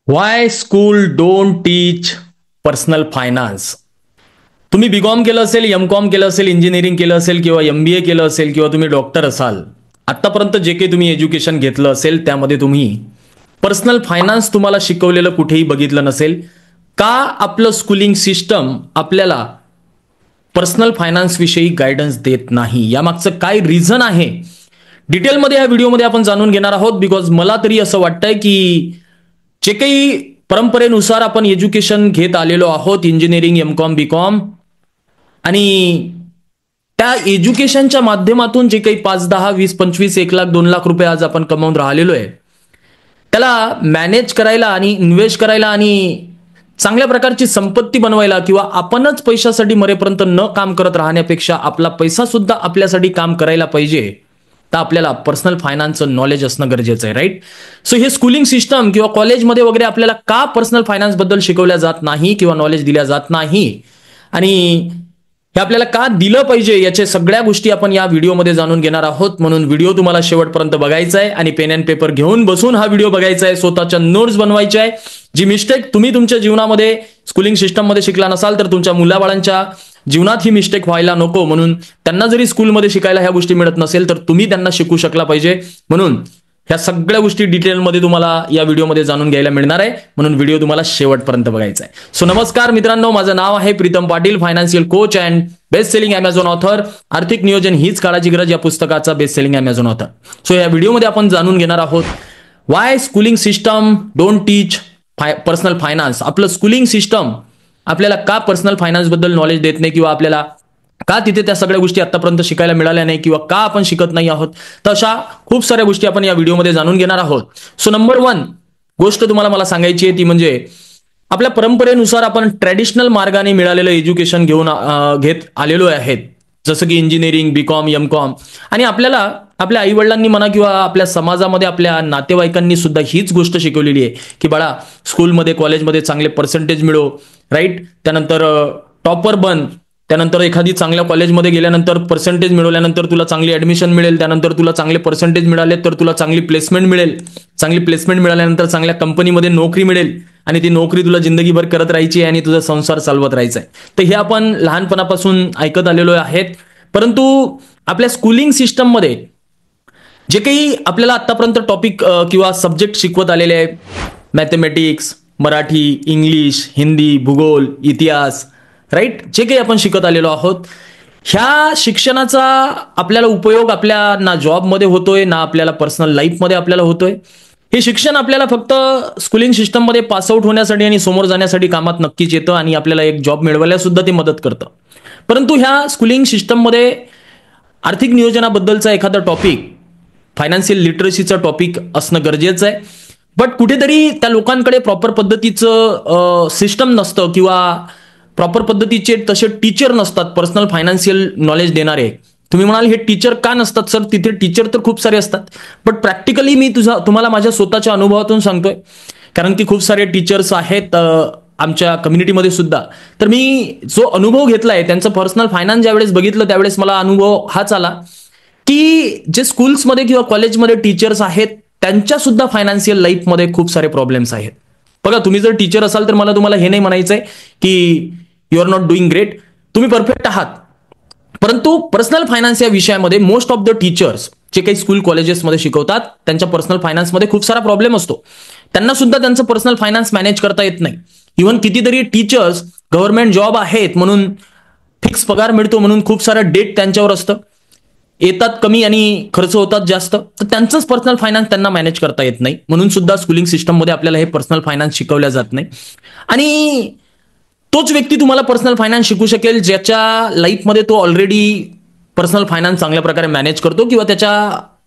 Y school don't teach personal finance. तुम्ही BCom केलं असेल, एमकॉम केलं असेल, इंजिनिअरिंग केलं असेल किंवा एमबीए केलं असेल किंवा तुम्ही डॉक्टर असाल, आतापर्यंत जे काही तुम्ही एज्युकेशन घेतलं असेल त्यामध्ये तुम्ही पर्सनल फायनान्स तुम्हाला शिकवलेलं कुठेही बघितलं नसेल. का आपलं स्कूलिंग सिस्टम आपल्याला पर्सनल फायनान्स विषयी गायडन्स देत नाही, यामागचं काय रिझन आहे डिटेलमध्ये या व्हिडिओमध्ये आपण जाणून घेणार आहोत. बिकॉज मला तरी असं वाटतंय की जे काही परंपरेनुसार आपण एज्युकेशन घेत आलेलो आहोत, इंजिनिअरिंग, एमकॉम, बीकॉम, आणि त्या एज्युकेशनच्या माध्यमातून जे काही 5, 10, 20, 25, 1 लाख, 2 लाख रुपये आज आपण कमावून राहिलेलो आहे, त्याला मॅनेज करायला आणि इन्व्हेस्ट करायला आणि चांगल्या प्रकारची संपत्ती बनवायला किंवा आपणच पैशासाठी मरेपर्यंत न काम करत राहण्यापेक्षा आपला पैसा सुद्धा आपल्यासाठी काम करायला पाहिजे, तर आपल्याला पर्सनल फायनान्सचं नॉलेज असणं गरजेचं आहे, राईट. सो हे स्कूलिंग सिस्टम किंवा कॉलेजमध्ये वगैरे आपल्याला का पर्सनल फायनान्स बद्दल शिकवल्या जात नाही किंवा नॉलेज दिल्या जात नाही आणि हे आपल्याला का दिलं पाहिजे, याच्या सगळ्या गोष्टी आपण या व्हिडिओमध्ये जाणून घेणार आहोत. म्हणून व्हिडिओ तुम्हाला शेवटपर्यंत बघायचा आहे आणि पेन अँड पेपर घेऊन बसून हा व्हिडिओ बघायचा आहे. स्वतःच्या नोट्स बनवायच्या आहे. जी मिस्टेक तुम्ही तुमच्या जीवनामध्ये स्कूलिंग सिस्टममध्ये शिकला नसाल तर तुमच्या मुलाबाळांच्या जीवनात ही मिस्टेक व्हायला नको, म्हणून त्यांना जरी स्कूलमध्ये शिकायला ह्या गोष्टी मिळत नसेल तर तुम्ही त्यांना शिकू शकला पाहिजे. म्हणून ह्या सगळ्या गोष्टी डिटेलमध्ये तुम्हाला या व्हिडिओमध्ये जाणून घ्यायला मिळणार आहे, म्हणून व्हिडिओ तुम्हाला शेवटपर्यंत बघायचा आहे. सो नमस्कार मित्रांनो, माझं नाव आहे Pritam Patil, financial coach and best selling Amazon author. आर्थिक नियोजन हीच काळाची गरज या पुस्तकाचा best selling Amazon author. So या व्हिडिओमध्ये आपण जाणून घेणार आहोत Y schooling system don't teach personal finance. आपलं स्कूलिंग सिस्टम आपल्याला का पर्सनल फायनान्स बद्दल नॉलेज देत नाही किंवा आपल्याला का तिथे त्या सगळ्या गोष्टी आतापर्यंत शिकायला मिळाल्या नाही किंवा का आपण शिकत नाही आहोत, तर अशा खूप साऱ्या गोष्टी आपण या व्हिडिओमध्ये जाणून घेणार आहोत. सो नंबर 1 गोष्ट तुम्हाला मला सांगायची आहे ती म्हणजे आपल्या परंपरेनुसार आपण ट्रॅडिशनल मार्गाने मिळालेलं एज्युकेशन घेत आलेलो आहेत, जसं की इंजिनिअरिंग, बीकॉम, एमकॉम, आणि आपल्याला आपल्या आई वडिलांनी म्हणा किंवा आपल्या समाजामध्ये आपल्या नातेवाईकांनी सुद्धा हीच गोष्ट शिकवलेली आहे की बाळा स्कूलमध्ये, कॉलेजमध्ये चांगले पर्सेंटेज मिळव, राईट. त्यानंतर टॉपर बन, त्यानंतर एखादी चांगल्या कॉलेजमध्ये गेल्यानंतर पर्सेंटेज मिळवल्यानंतर तुला चांगली ऍडमिशन मिळेल, त्यानंतर तुला चांगले पर्सेंटेज मिळाले तर तुला चांगली प्लेसमेंट मिळेल, चांगली प्लेसमेंट मिळाल्यानंतर चांगल्या कंपनीमध्ये नोकरी मिळेल आणि ती नोकरी तुला जिंदगीभर करत राहायची आहे आणि तुझा संसार चालवत राहायचा आहे. तर हे आपण लहानपणापासून ऐकत आलेलो आहेत. परंतु आपल्या स्कूलिंग सिस्टममध्ये जे काही आपल्याला आतापर्यंत टॉपिक किंवा सब्जेक्ट शिकवत आलेले आहे, मॅथमॅटिक्स, मराठी, इंग्लिश, हिंदी, भूगोल, इतिहास, राईट, जे काही आपण शिकत आलेलो आहोत, ह्या शिक्षणाचा आपल्याला उपयोग आपल्या ना जॉबमध्ये होतोय ना आपल्याला पर्सनल लाईफमध्ये आपल्याला होतोय. हे शिक्षण आपल्याला फक्त स्कूलिंग सिस्टममध्ये पासआउट होण्यासाठी आणि समोर जाण्यासाठी कामात नक्कीच येतं आणि आपल्याला एक जॉब मिळवायला सुद्धा ते मदत करतं. परंतु ह्या स्कूलिंग सिस्टममध्ये आर्थिक नियोजनाबद्दलचा एखादा टॉपिक, फायनान्शियल लिटरसीचा टॉपिक असणं गरजेचं आहे. बट कुठेतरी त्या लोकांकडे प्रॉपर पद्धतीचं सिस्टम नसतं किंवा प्रॉपर पद्धतीचे तसे टीचर नसतात पर्सनल फायनान्शियल नॉलेज देणारे. तुम्ही म्हणाल हे टीचर का नसतात सर? तिथे टीचर तर खूप सारे असतात, बट प्रॅक्टिकली मी तुम्हाला माझ्या स्वतःच्या अनुभवातून सांगतोय, कारण की खूप सारे टीचर्स आहेत आमच्या कम्युनिटीमध्ये सुद्धा. तर मी जो अनुभव घेतलाय त्यांचं पर्सनल फायनान्स ज्यावेळेस बघितलं त्यावेळेस मला अनुभव हाच आला की जे स्कूल्समध्ये किंवा कॉलेजमध्ये टीचर्स आहेत त्यांच्या सुद्धा फायनान्शियल लाईफमध्ये खूप सारे प्रॉब्लेम्स आहेत. बघा, तुम्ही जर टीचर असाल तर मला तुम्हाला हे नाही म्हणायचंय की you are not doing great, तुम्ही परफेक्ट आहात. परंतु पर्सनल फायनान्स या विषयामध्ये मोस्ट ऑफ द टीचर्स जे काही स्कूल कॉलेजेसमध्ये शिकवतात त्यांच्या पर्सनल फायनान्समध्ये खूप सारा प्रॉब्लेम असतो. त्यांना सुद्धा त्यांचं पर्सनल फायनान्स मॅनेज करता येत नाही. इव्हन कितीतरी टीचर्स गव्हर्नमेंट जॉब आहेत म्हणून फिक्स पगार मिळतो म्हणून खूप सारं डेट त्यांच्यावर असतं, येतात कमी आणि खर्च होतात जास्त, तर त्यांचंच पर्सनल फायनान्स त्यांना मॅनेज करता येत नाही. म्हणून सुद्धा स्कूलिंग सिस्टममध्ये आपल्याला हे पर्सनल फायनान्स शिकवल्या जात नाही. आणि तोच व्यक्ती तुम्हाला पर्सनल फायनान्स शिकू शकेल ज्याच्या लाईफमध्ये तो ऑलरेडी पर्सनल फायनान्स चांगल्या प्रकारे मॅनेज करतो किंवा त्याच्या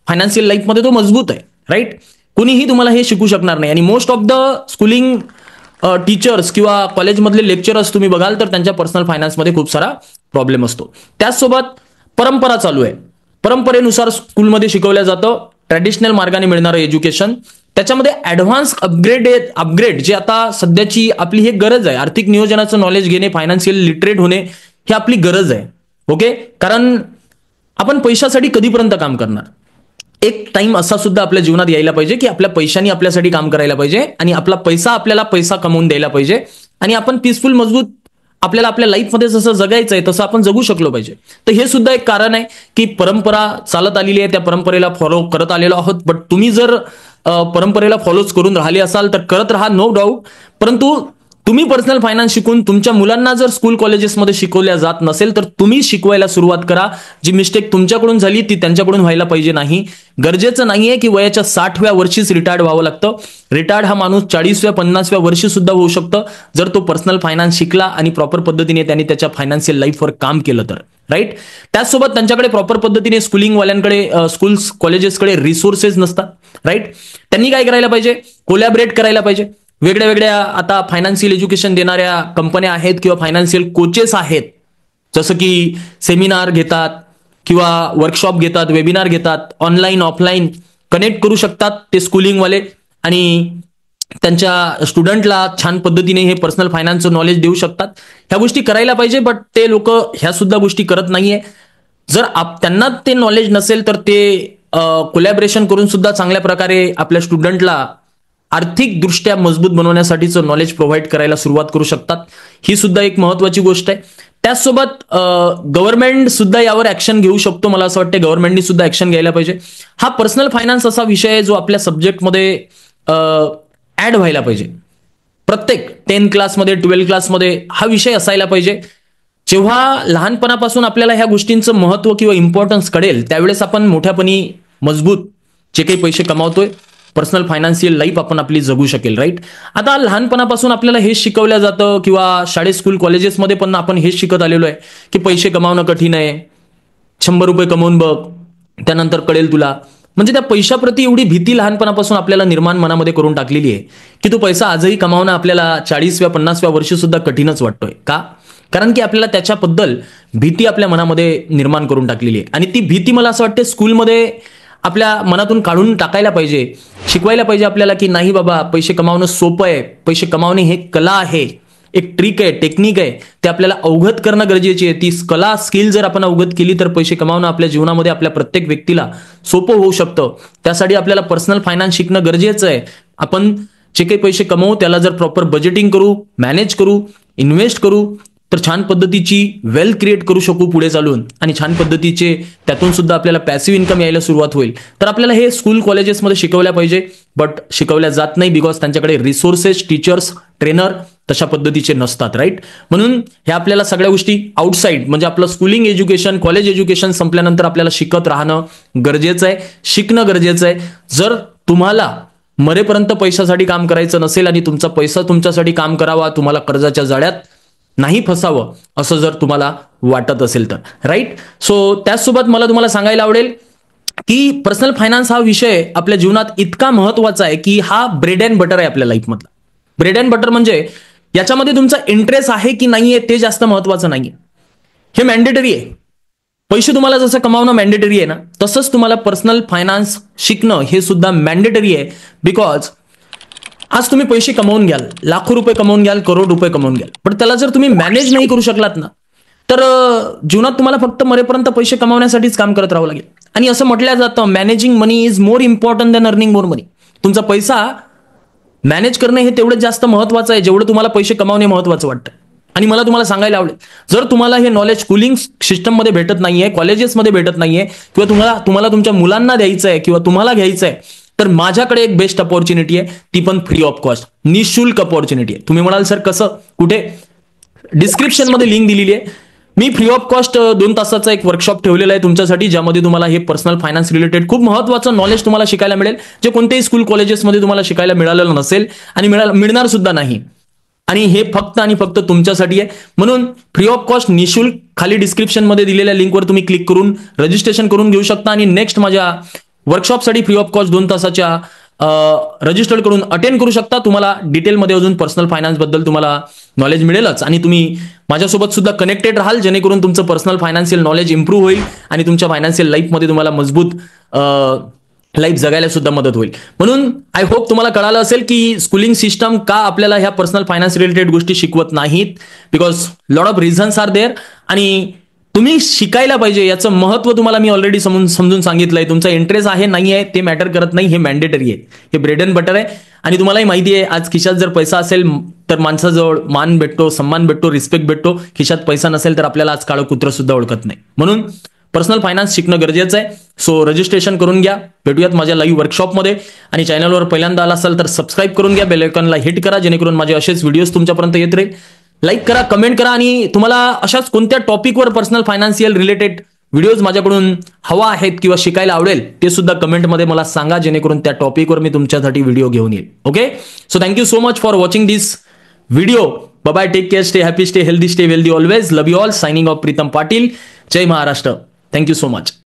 फायनान्शियल लाईफमध्ये तो मजबूत आहे, राईट. कुणीही तुम्हाला हे शिकू शकणार नाही. आणि most of the schooling teachers किंवा कॉलेजमधले लेक्चरर्स तुम्ही बघाल तर त्यांच्या पर्सनल फायनान्समध्ये खूप सारा प्रॉब्लेम असतो. त्याचसोबत परंपरा चालू आहे, परंपरेनुसार स्कूलमध्ये शिकवलं जातं ट्रॅडिशनल मार्गाने मिळणारं एज्युकेशन, त्याच्यामध्ये ऍडव्हान्स अपग्रेड जे आता सध्याची आपली हे गरज आहे, आर्थिक नियोजनाचं नॉलेज घेणे, फायनान्शियल लिटरेट होणे ही आपली गरज आहे. ओके, कारण आपण पैशासाठी कधीपर्यंत काम करणार? एक टाइम असा सुद्धा आपल्या जीवनात यायला पाहिजे की आपल्या पैशाने आपल्यासाठी काम करायला पाहिजे आणि आपला पैसा आपल्याला पैसा कमवून द्यायला पाहिजे आणि आपण पीसफुल मजबूत आपल्याला आपल्या लाईफमध्ये जसं जगायचं आहे तसं आपण जगू शकलो पाहिजे. तर हे सुद्धा एक कारण आहे की परंपरा चालत आलेली आहे, त्या परंपरेला फॉलो करत आलेलो आहोत. बट तुम्ही जर परंपरेला फॉलोच करून राहिले असाल तर करत राहा, नो डाऊट. परंतु तुम्ही पर्सनल फायनान्स शिकून तुमच्या मुलांना जर स्कूल कॉलेजेसमध्ये शिकवल्या जात नसेल तर तुम्ही शिकवायला सुरुवात करा. जी मिस्टेक तुमच्याकडून झाली ती त्यांच्याकडून व्हायला पाहिजे नाही. गरजेचं नाहीये की वयाच्या 60व्या वर्षीच रिटायर्ड व्हावं लागतं. रिटायर्ड हा माणूस 40व्या 50व्या वर्षी सुद्धा होऊ शकतं जर तो पर्सनल फायनान्स शिकला आणि प्रॉपर पद्धतीने त्यांनी त्याच्या फायनान्शियल लाईफवर काम केलं तर, राईट. त्याचसोबत त्यांच्याकडे प्रॉपर पद्धतीने स्कूलिंगवाल्यांकडे स्कूल्स कॉलेजेसकडे रिसोर्सेस नसतात, राईट. त्यांनी काय करायला पाहिजे, कोलॅबरेट करायला पाहिजे. वेगळ्या वेगळ्या आता फायनान्शियल एज्युकेशन देणाऱ्या कंपन्या आहेत किंवा फायनान्शियल कोचेस आहेत, जसं की सेमिनार घेतात किंवा वर्कशॉप घेतात, वेबिनार घेतात, ऑनलाईन ऑफलाईन कनेक्ट करू शकतात ते स्कूलिंगवाले आणि त्यांच्या स्टुडंटला छान पद्धतीने हे पर्सनल फायनान्सचं नॉलेज देऊ शकतात. ह्या गोष्टी करायला पाहिजे, बट ते लोक ह्या सुद्धा गोष्टी करत नाहीये. जर त्यांना ते नॉलेज नसेल तर ते कोलॅबरेशन करून सुद्धा चांगल्या प्रकारे आपल्या स्टुडंटला आर्थिकदृष्ट्या मजबूत बनवण्यासाठीचं नॉलेज प्रोव्हाइड करायला सुरुवात करू शकतात. ही सुद्धा एक महत्वाची गोष्ट आहे. त्याचसोबत गव्हर्नमेंट सुद्धा यावर ऍक्शन घेऊ शकतो. मला असं वाटतं गव्हर्नमेंटनी सुद्धा ऍक्शन घ्यायला पाहिजे. हा पर्सनल फायनान्स असा विषय आहे जो आपल्या सब्जेक्टमध्ये ऍड व्हायला पाहिजे. प्रत्येक 10th क्लासमध्ये 12th क्लासमध्ये हा विषय असायला पाहिजे. जेव्हा लहानपणापासून आपल्याला ह्या गोष्टींचं महत्व किंवा इम्पॉर्टन्स कळेल त्यावेळेस आपण मोठ्यापणी मजबूत जे काही पैसे कमावतोय पर्सनल फायनान्शियल लाईफ आपण आपली जगू शकेल, राईट. आता लहानपणापासून आपल्याला हेच शिकवलं जातं किंवा शाळेत स्कूल कॉलेजेसमध्ये पण आपण हेच शिकत आलेलो आहे की पैसे कमावणं कठीण आहे, 100 रुपये कमवून बघ त्यानंतर कळेल तुला. म्हणजे त्या पैशाप्रती एवढी भीती लहानपणापासून आपल्याला निर्माण मनामध्ये करून टाकलेली आहे की तो पैसा आजही कमावणं आपल्याला 40व्या 50व्या वर्षी सुद्धा कठीणच वाटतोय. का? कारण की आपल्याला त्याच्याबद्दल भीती आपल्या मनामध्ये निर्माण करून टाकलेली आहे आणि ती भीती मला असं वाटतं स्कूलमध्ये आपल्या मनातून काढून टाकायला पाहिजे. शिकवायला पाहिजे आपल्याला की नाही बाबा, पैसे कमावणं सोपं आहे, पैसे कमावणे हे कला आहे, एक ट्रिक आहे, टेक्निक आहे, ते आपल्याला अवगत करणं गरजेची आहे. ती कला स्किल जर आपण अवगत केली तर पैसे कमावणं आपल्या जीवनामध्ये आपल्या प्रत्येक व्यक्तीला सोपं होऊ शकतं. त्यासाठी आपल्याला पर्सनल फायनान्स शिकणं गरजेचं आहे. आपण जे काही पैसे कमवू त्याला जर प्रॉपर बजेटिंग करू, मॅनेज करू, इन्व्हेस्ट करू तर छान पद्धतीची वेल्थ क्रिएट करू शकू पुढे चालून आणि छान पद्धतीचे त्यातून सुद्धा आपल्याला पॅसिव्ह इन्कम यायला सुरुवात होईल. तर आपल्याला हे स्कूल कॉलेजेसमध्ये शिकवल्या पाहिजे, बट शिकवल्या जात नाही बिकॉज त्यांच्याकडे रिसोर्सेस, टीचर्स, ट्रेनर तशा पद्धतीचे नसतात, राईट. म्हणून ह्या आपल्याला सगळ्या गोष्टी आउटसाइड म्हणजे आपलं स्कूलिंग एज्युकेशन, कॉलेज एज्युकेशन संपल्यानंतर आपल्याला शिकत राहणं गरजेचं आहे, शिकणं गरजेचं आहे. जर तुम्हाला मरेपर्यंत पैशासाठी काम करायचं नसेल आणि तुमचा पैसा तुमच्यासाठी काम करावा, तुम्हाला कर्जाच्या जाळ्यात नाही फसावं असं जर तुम्हाला वाटत असेल तर, राईट. सो त्याचसोबत मला तुम्हाला सांगायला आवडेल की पर्सनल फायनान्स हा विषय आपल्या जीवनात इतका महत्वाचा आहे की हा ब्रेड अँड बटर आहे आपल्या लाईफमधला. ब्रेड अँड बटर म्हणजे याच्यामध्ये तुमचा इंटरेस्ट आहे की नाहीये ते जास्त महत्वाचं नाहीये, हे मॅन्डेटरी आहे. पैसे तुम्हाला जसं कमावणं मॅन्डेटरी आहे ना तसंच तुम्हाला पर्सनल फायनान्स शिकणं हे सुद्धा मॅन्डेटरी आहे. बिकॉज आज तुम्ही पैसे कमवून घ्याल, लाखो रुपये कमवून घ्याल, करोड रुपये कमवून घ्याल, पण त्याला जर तुम्ही मॅनेज नाही करू शकलात ना तर जीवनात तुम्हाला फक्त मरेपर्यंत पैसे कमावण्यासाठीच काम करत राहावं लागेल. आणि असं म्हटलं जातं managing money is more important than earning more money. तुमचा पैसा मॅनेज करणं हे तेवढंच जास्त महत्वाचं आहे जेवढं तुम्हाला पैसे कमावणे महत्वाचं वाटतं. आणि मला तुम्हाला सांगायला आवडेल जर तुम्हाला हे नॉलेज स्कूलिंग सिस्टममध्ये भेटत नाहीये, कॉलेजेसमध्ये भेटत नाहीये किंवा तुम्हाला तुमच्या मुलांना द्यायचं आहे किंवा तुम्हाला घ्यायचं आहे तर माझ्याकडे एक बेस्ट अपॉर्च्युनिटी आहे, ती पण फ्री ऑफ कॉस्ट, निशुल्क अपॉर्च्युनिटी आहे. तुम्ही म्हणाल सर कसं, कुठे? डिस्क्रिप्शन मध्ये लिंक दिलेली आहे. मी फ्री ऑफ कॉस्ट 2 तासाचा एक वर्कशॉप ठेवलेला आहे तुमच्यासाठी, ज्यामध्ये तुम्हाला हे पर्सनल फायनान्स रिलेटेड खूप महत्त्वाचं नॉलेज तुम्हाला शिकायला मिळेल, जे कोणत्याही स्कूल कॉलेजेसमध्ये तुम्हाला शिकायला मिळालेलं नसेल आणि मिळणार सुद्धा नाही. आणि हे फक्त आणि फक्त तुमच्यासाठी आहे. म्हणून फ्री ऑफ कॉस्ट निशुल्क खाली डिस्क्रिप्शन मध्ये दिलेल्या लिंकवर तुम्ही क्लिक करून रजिस्ट्रेशन करून घेऊ शकता आणि नेक्स्ट माझ्या वर्कशॉपसाठी फ्री ऑफ कॉस्ट 2 तासाच्या रजिस्टर करून अटेंड करू शकता. तुम्हाला डिटेलमध्ये अजून पर्सनल फायनान्स बद्दल तुम्हाला नॉलेज मिळेलच आणि तुम्ही माझ्यासोबत सुद्धा कनेक्टेड राहाल, जेणेकरून तुमचं पर्सनल फायनान्शियल नॉलेज इम्प्रूव्ह होईल आणि तुमच्या फायनान्शियल लाईफमध्ये तुम्हाला मजबूत लाईफ जगायला सुद्धा मदत होईल. म्हणून आय होप तुम्हाला कळालं असेल की स्कूलिंग सिस्टम का आपल्याला ह्या पर्सनल फायनान्स रिलेटेड गोष्टी शिकवत नाहीत, because lot of reasons are there. आणि तुम्ही शिकायला पाहिजे, याचं महत्व तुम्हाला मी ऑलरेडी समजून सांगितलंय. तुमचा इंटरेस्ट आहे नाही आहे ते मॅटर करत नाही, हे मॅन्डेटरी आहे, हे ब्रेड अँड बटर आहे. आणि तुम्हालाही माहिती आहे आज खिशात जर पैसा असेल तर माणसाजवळ मान भेटतो, सन्मान भेटतो, रिस्पेक्ट भेटतो. खिशात पैसा नसेल तर आपल्याला आज काळं कुत्रं सुद्धा ओळखत नाही. म्हणून पर्सनल फायनान्स शिकणं गरजेचं आहे. सो रजिस्ट्रेशन करून घ्या. भेटूयात माझ्या लाईव्ह वर्कशॉपमध्ये. आणि चॅनलवर पहिल्यांदा आला असाल तर सबस्क्राईब करून घ्या, बेल आयकॉनला हिट करा, जेणेकरून माझे असेच व्हिडिओज तुमच्यापर्यंत येत राहील. लाईक करा, कमेंट करा, आणि तुम्हाला अशाच कोणत्या टॉपिकवर पर्सनल फायनान्शियल रिलेटेड व्हिडिओज माझ्याकडून हवा आहेत किंवा शिकायला आवडेल ते सुद्धा कमेंटमध्ये मला सांगा, जेणेकरून त्या टॉपिकवर मी तुमच्यासाठी व्हिडिओ घेऊन येईल. Okay, so thank you so much for watching this video. Bye, take care, stay happy, stay healthy, stay wealthy always. Love you all. Signing off Pritam Patil. जय महाराष्ट्र. Thank you so much.